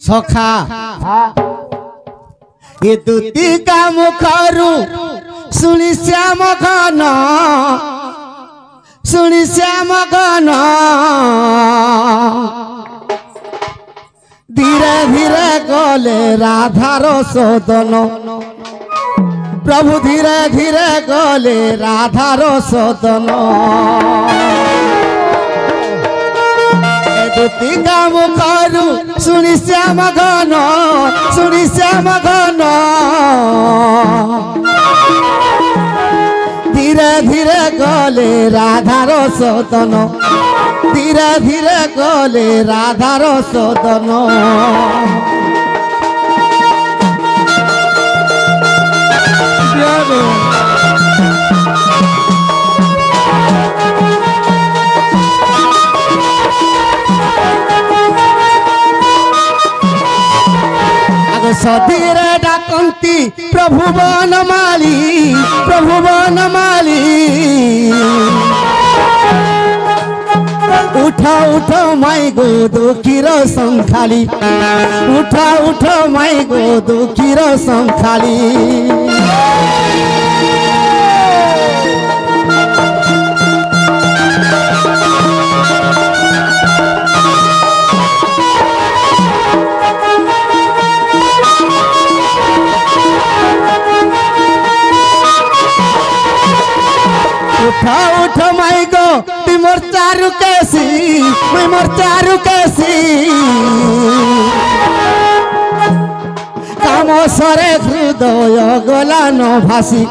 सखा ये दुती का मुखरू सुनी श्याम घन सुनी श्याम घन धीरे धीरे गले राधार सदन प्रभु धीरे धीरे गले राधार सदन दुती का मुखरू सुनी श्याम घन सुनी श्याम घन धीरे धीरे गले राधार सदन धीरे धीरे गले राधार सदन सधीरे डाकती प्रभु बनमाली उठा उठा माई गो दुखीर संखाली उठा उठा माई गो दुखीर संखाली उठा उठ माई गो तुमर चारु कैसी मोर चारु कैसी काम सरे हृदय गला न भासी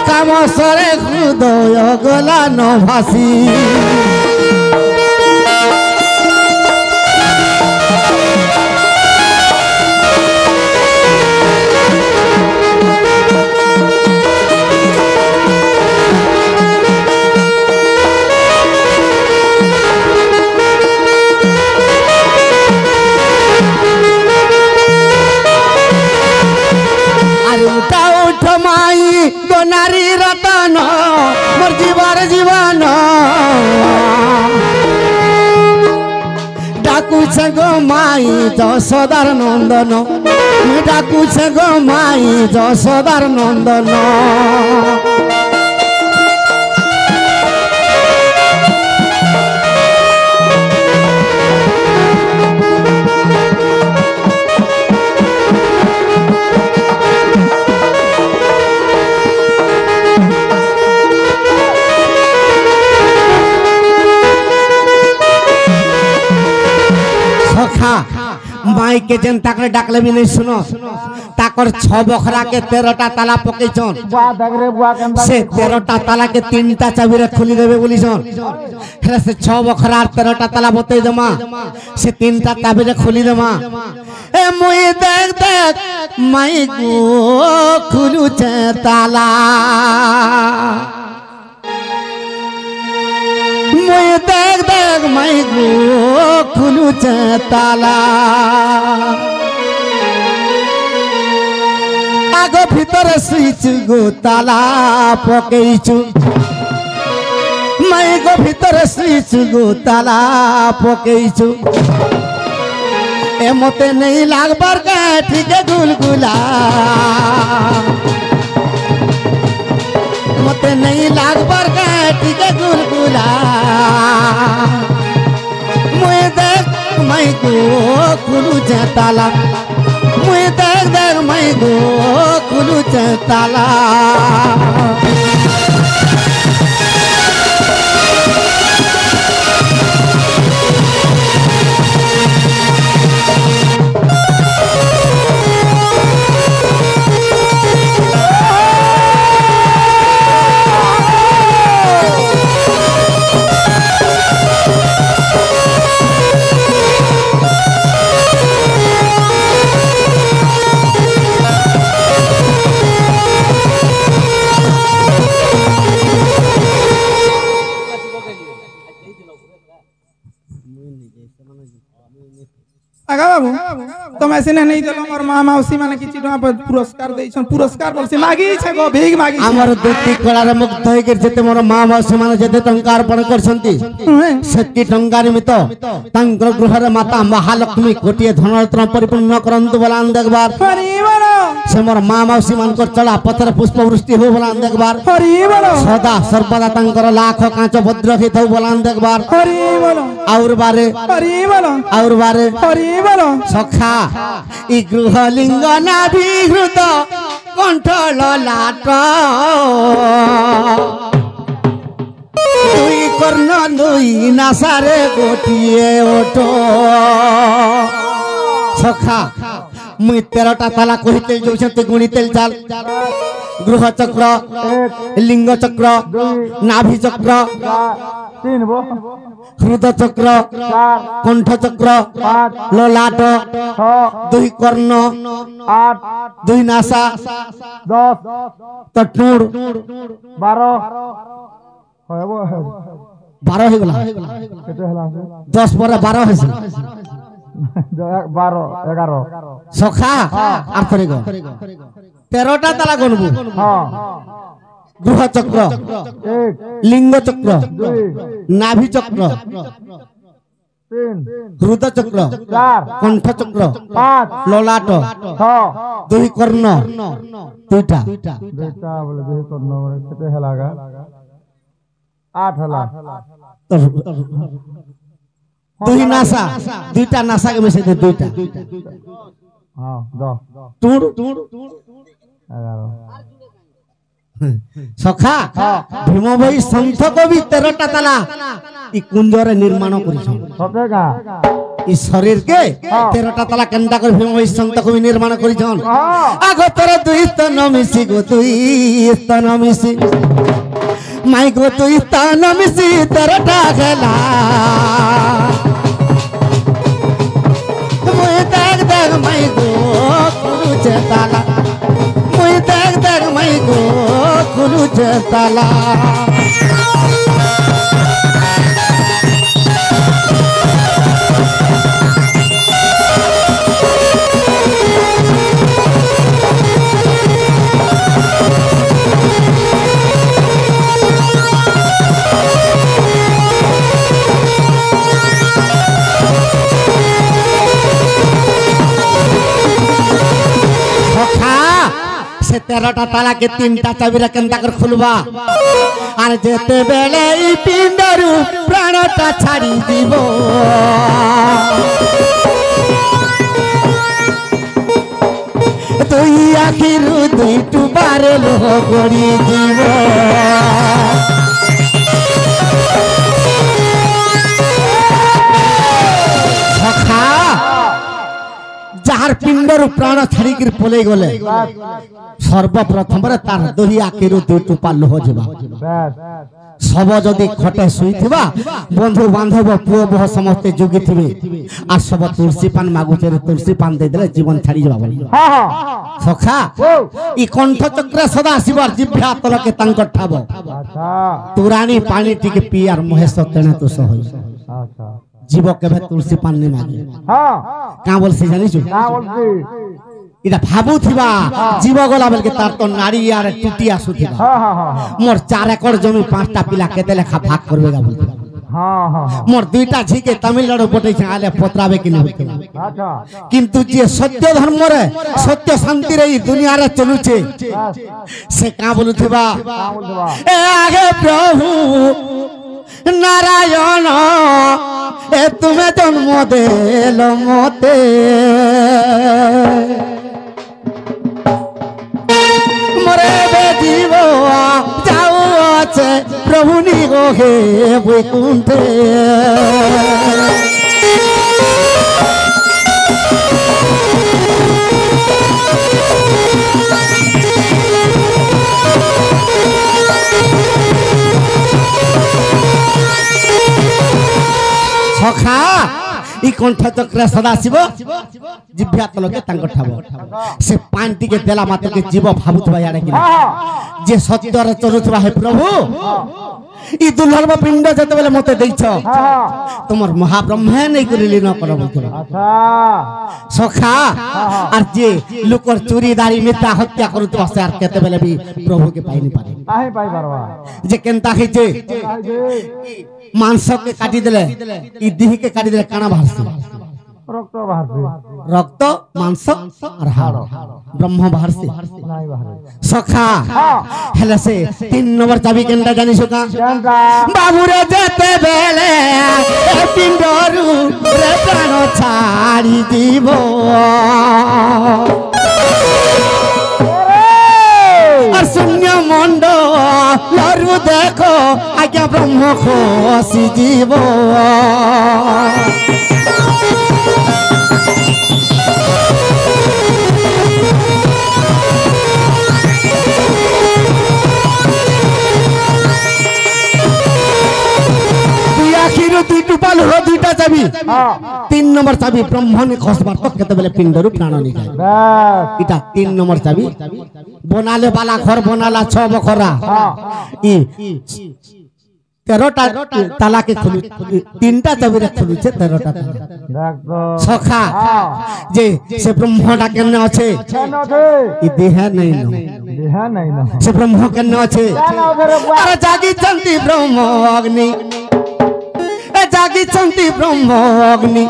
काम सरे हृदय गला न भासी नारी रतन मोर जीवार जीवन डाकू गो माई यशोदार नंदन डाकू गो माई यशोदार नंदन माई के जेन ताकरे डाकले भी नहीं सुनो ताकर 6 बखरा के 13टा ताला पकेचन से 13टा ताला के 3टा चाबी रे खोली देबे बोलीछन हेला से 6 बखरा 13टा ताला बतई देमा से 3टा चाबी रे खोली देमा ए मुई देख देख माई गो खुलू छे ताला मुई देख देख माई गो खुलू छे ताला आगो भीतर सुईच गो ताला पकेइछु माई गो भीतर सुईच गो ताला पकेइछु ए मते नहीं लागबार काठी के गुलगुला मते नहीं लागबार काठी के गुलगुला मुई देख माई गो खुलू छे ताला मुई देख देख माई गो खुलू छे ताला তুমি সিনে নেই দেলো মোর মা মাউসী মানে কিছু পুরস্কার দেইছন পুরস্কার বলছে মাগিছে গো ভিগ মাগিছে আমার দুটি কলারে মুক্ত হইকে যেতে মোর মা মাউসী মানে যেতে টঙ্কা অর্পণ করছন্তি সেতি টঙ্কা নিমিত্ত তাঙ্কর গৃহরে মাতা মহালক্ষ্মী কোটিয়ে ধনরত্ন পরিপূর্ণ করন্তু বলান দেখবার হরি বল সে মোর মা মাউসী মানকর চলা পথরে পুষ্পবৃষ্টি হো বলান দেখবার হরি বল সদা সর্বদা তাঙ্কর লাখ কাঁচ ভদ্র খিত বলান দেখবার হরি বল আউর বারে হরি বল আউর বারে হরি বল সখা ই গৃহলিঙ্গ নাভিহৃত কণ্ঠ ললাট দুই কর্ণ দুই নাসারে গোটিয়ে ওঠ সখা মুই 13টা তালা কহিতে যাচ্ছি গুণিতে চাল গ্রহ চক্র লিঙ্গ চক্র নাভি চক্র হৃদ চক্র কণ্ঠ চক্র ললাট দুই কর্ণ 2 নাসা 10 তটুর 12 হয়ে গেল 10 পরে 12 হয়েছে 12 11 সখা আর করে গো 13টা তালা গণবো গ্রহ চক্র লিঙ্গ চক্র নাভি চক্র হৃদ চক্র কণ্ঠ চক্র ললাট 2 কর্ণ 2টা বলে 2 কর্ণ মানে কেতে হেলাগা 8 হেলা 2 নাসা 2টা নাসা কে মিশে 2টা हां 10 টুর 11 সখা ভীম ভাই সন্থ কবি 13টা তালা ই কুঞ্জরে নির্মাণ করিছন সতেগা ই শরীর কে 13টা তালা কেন্দা করে ভীম ভাই সন্থ কবি নির্মাণ করিছন আগো তোর 2 স্তন মিশি গো 2 স্তন মিশি মাই গো 2 স্তন মিশি 13টা খেলা মুই দেখ দেখ মাই গো কুলুছে তালা মুই দেখ দেখ মাই গো কুলুছে তালা से 13टा ताला के 3टा चाबी केंदा कर खुलबा आर जेते बेले ई पिंडरू प्राणटा छाड़ी दिबो तुई आखिरु दुई टुबारे लो गड़ी दिबो सखा যার পিণ্ডর প্রাণ ছাড়িকি পলে গলে সর্বপ্রথম তার দহি আখিরু 2 টুপা লোহ যবা সব যদি খটে শুইথিবা বন্ধু বান্ধব পুয় বহ সমস্তে যোগিথিবে আর সব তুলসী পান মাগুছে তুলসী পান দেই দেলে জীবন ছাড়ি যাবা বলি সখা ই কণ্ঠ চক্রে সদা শিবর জিভ্যা তলকে তাঙ্কর ঠাব তুরানি পানি টিকে পি আর মহেশ তেনে তো সহ আচ্ছা জীব কেবে তুলসী পান নে মাগে হ্যাঁ কা বলছি জানিছ কা বলছি এটা ভাবুথিবা জীব গলা বলকে তার তো নারী আর টুটি আসুথিবা মোর 4 একর জমি 5টা পিলা কেতে লেখা ভাগ করবে গা বলতে মোর 2টা ঝিকে তামিলনাড়ু পটাইছে আলে পত্রাবে কি না আচ্ছা কিন্তু যে সত্য ধর্মরে সত্য শান্তি রে এই দুনিয়ারে চলুছে সে কা বলুথিবা এ আগে প্রভু নারায়ণ এ তুমি জন্ম দেল মতে মরে বেজিব যাও আছে প্রভু নিগো হে বৈকুণ্ঠে সখা ই কণ্ঠ চক্রে সদা শিব জিভ্যা তলকে তাঙ্ক ঠাব সে পানটিকে দেলা মাত্রকে জীব ভাবুথবা ইয়ারে কি যে সত্যরে চলুথবা হে প্রভু ই দুর্লভ পিণ্ড যেতবেলে মতে দেইছ তোমার মহাব্রহ্মে নেই করে লীন কর বলছিল সখা আর যে লোকর চুরি দাড়ি মিথ্যা হত্যা করতে বসে আর কেতেবেলে বি প্রভুকে পাইনি পারে যে কেনতা হইছে মাংসকে কাটি দিলে ই দিহিকে কাটি দিলে কানা বাহারছে রক্ত মাংস আর হাড় ব্রহ্ম বাহারছে সখা হেলে সে 3 নম্বর চাবি কেনটা জানিস কা বাবুরে যেতে বেলে পিণ্ডরু রে প্রাণ ছাড়ি দিব আর শূন্য মণ্ডলরু দেখো আজ্ঞা ব্রহ্ম খসি জীব দুইটা চাবি 3 নম্বর চাবি ব্রহ্মণে খসবার তো কেতেবেলে পিণ্ডরু প্রাণ নিয়ে এটা 3 নম্বর চাবি বনালে বালা ঘর বনালা 6 বখরা ই 13টা তালাকে খুলি 3টা চাবিরে খুলুছে 13টা সখা যে সে ব্রহ্মটা কেন আছে ই দেহ নাই না সে ব্রহ্ম কেন আছে আরে জাগিছন্তি ব্রহ্ম অগ্নি জাগিছন্তি ব্রহ্ম অগ্নি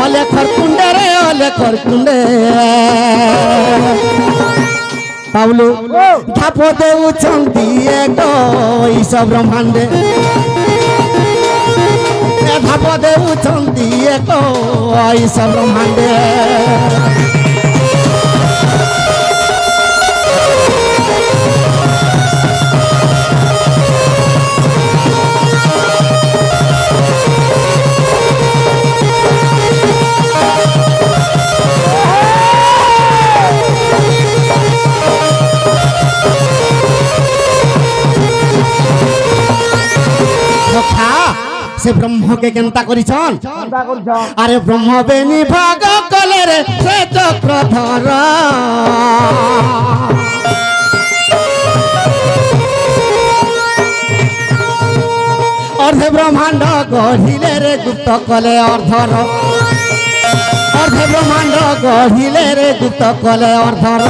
অলে খরকুণ্ডে রে অলে খরকুণ্ডে পাবলু ধাপ দেউছন্তি এক ঈশ ব্রহ্মাণ্ডে ধাপ দেউছন্তি এক ঈশ ব্রহ্মাণ্ডে সে ব্রহ্মকে কেনতা করিছন আরে ব্রহ্ম বেনি ভাগ কলে রে সে চক্রধর অর্ধে ব্রহ্মাণ্ড গঢ়িলে রে গুপ্ত কলে অর্ধর অর্ধে ব্রহ্মাণ্ড গঢ়িলে রে গুপ্ত কলে অর্ধর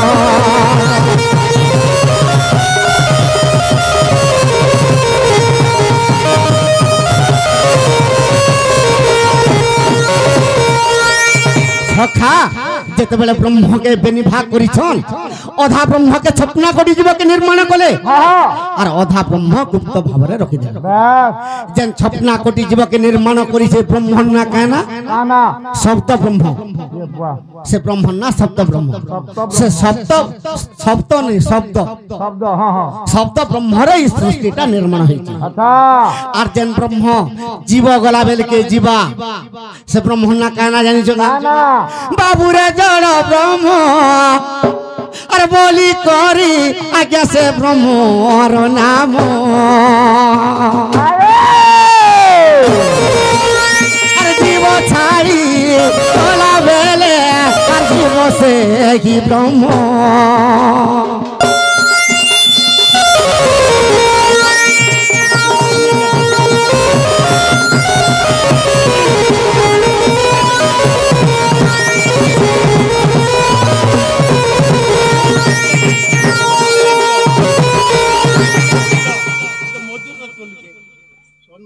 সখা যেতেবেলে ব্রহ্মকে বেনিভাগ করিছন অধা ব্রহ্মকে স্বপ্ন করি জীবকে নির্মাণ কলে আর অধা ব্রহ্ম গুপ্ত ভাবে রখি দেন যেন স্বপ্ন কোটি জীবকে নির্মাণ করিছে ব্রহ্ম না কেনা শব্দ ব্রহ্ম সে ব্রহ্ম না শব্দ ব্রহ্ম সে শব্দ নেই শব্দ শব্দ ব্রহ্মরে এই সৃষ্টিটা নির্মাণ হয়েছে আর যেন ব্রহ্ম জীব গলা বেলকে জীবা সে ব্রহ্ম না কেনা জানিছ না বাবুরে জড় ব্রহ্ম আর বলি করি আজ্ঞা সে ব্রহ্মর নাম আর জীব ছাড়ি চলা বেলে আর জীব সে কি ব্রহ্ম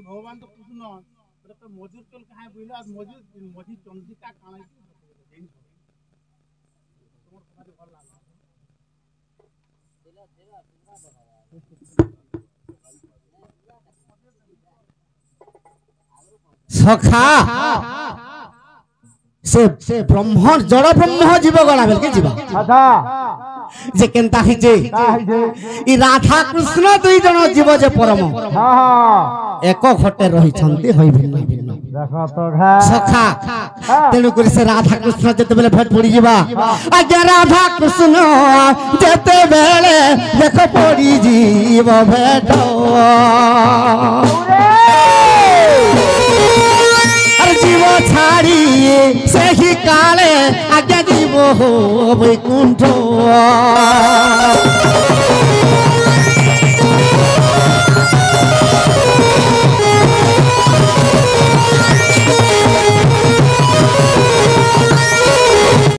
भगवान तो कुछ ना तो मजूर चल कहाँ बोला मजूर मजूर चंद्रिका कहाँ সখা সে ব্রহ্ম জড় ব্রহ্ম জীব গলা বেলকে জীবা যে কেনতা হইছে ই রাধা কৃষ্ণ দুই জন জীব যে পরম এক ঘটে রহিছন্তি হই ভিন্ন ভিন্ন সখা তেণু করে সে রাধা কৃষ্ণ যেতেবেলে ভেট পড়ি যাবা আজ্ঞা রাধা কৃষ্ণ যেতেবেলে দেখ পড়ি জীব ভেট জীব ছাড়ি সেই কালে আজ্ঞা জীব বৈকুণ্ঠ